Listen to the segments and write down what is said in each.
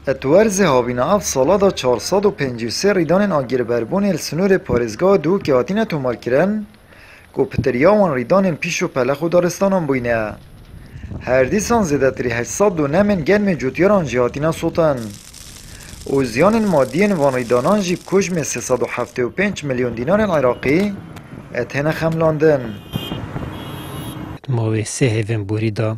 اتوارز هاوینا اف سالا دا 453 ریدان آگیر بربون السنور پارزگاه دو که هاتین تومار کرن که پتریاوان ریدان پیش و پلخ و دارستانان بوینه. هر دیسان زیده تری 800 دو نمین گرم جوتیاران جی هاتینا سوتن. او زیان مادین وان ریدانان جی کجم 375 میلیون دینار عراقی اتهنه خملاندن. ماوی سه هیون بوری دا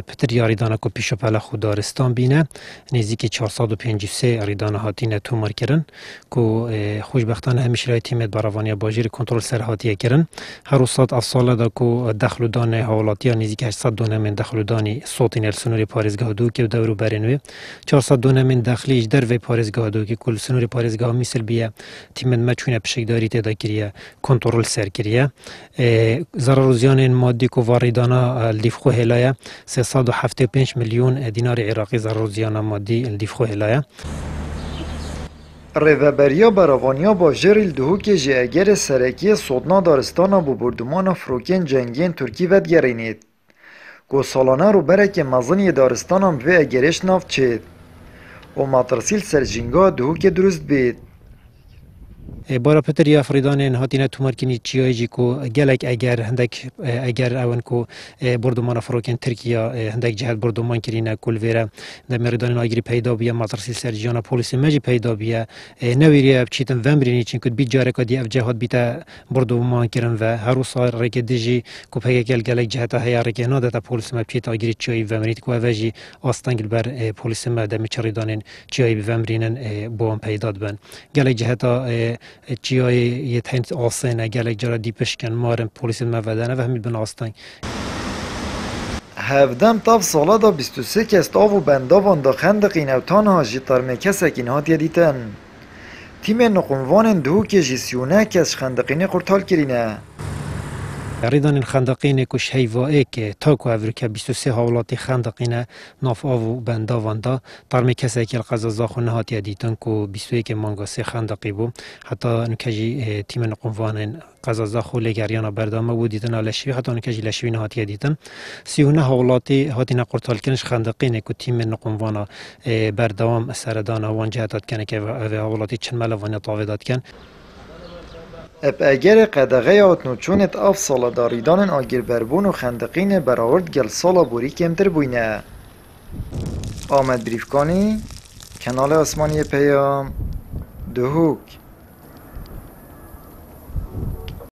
پتر یاری دانا کو پیشو پلا خودارستان بینه نزدیک 453 ریدان هاتینه تومار کرن کو خوشبختانه همیشه رای تیمت براوانی باجیر کنترل سر هاتیه کرن هر روزات افساله دا کو دخل دان حوالاتی نزدیک 800 دونه من دخل دانی صوتین السنوری پارزگاه دو که دورو برنوی 400 دونه من دخلیش در و پارزگاه دو که کل سنوری پارزگاه مثل بیه تیمت مچونه پشکداری تدا کریه کنترل سر کریه ضرر زیان مادی کو واریدانا الدیفخو هلایه 375 میلیون دینار عراقی ضرر زیان مادی الدیفخو هلایه ریوبریا براوانیا با جریل دهو که جه اگر سرکی سودنا دارستانا بو بردمان فروکین جنگین ترکی ود گرینید گو سالانه رو بره که مزنی دارستانم به اگرش نافت چید و مطرسیل سر جنگا دهو که درست بید بارا پتر یا فریدان هاتینه تومار کنی چیایی جی کو گلک اگر اون کو بردمان فروکن ترکیه هندک جهت بردمان کرینه کل ویره در مردان آگری پیدا بیا مطرسی سرجیانا پولیس مجی پیدا بیا نویریه بچیتن ومرینی چون کد بی جاره کدی اف جهات بیتا بردمان کرن و هر روز رک دیجی کو پیگل گلک جهت هیا رک ناده تا پولیس مبچیت آگری چیایی ومرینی کو اوجی آستانگل بر پولیس مده میچریدانن چیایی ومرینن بوم پیدا بن گلک جهت چیای یه تنت آسانه گلک جرا دیپش کن مارن پلیس مودانه و همین بن آستان هفدم تاف سالا دا 23 کست آو و بنداوان دا خندقین او تانها جی ترمه کسکین هاتیه دیتن تیم نقنوان دهو که جی سیونه کس خندقین قرطال کرینه ریدان خندقین کش هیوائه که تاکو افریکا 23 حوالاتی خندقین ناف آو بنداوان دا ترمه کسی که القضا زاخونه هاتیه دیتن که 21 مانگا 3 خندقی بو حتی نکجی تیم نقنوان قضا زاخو لگریانا بردامه بو دیتن لشوی حتی نکجی لشوی نهاتیه دیتن 39 حوالاتی هاتی نقرطال کنش خندقین که تیم نقنوان بردام سردان وان جهتات کنه که حوالاتی چند ملوانی طاویدات کن اب اگر قدغه آتنوچونت اف سالا داریدان آگیر بربون و خندقین براورد گل سالا بوری کمتر بوینه آمد بریفکانی کنال آسمانی پیام دهوک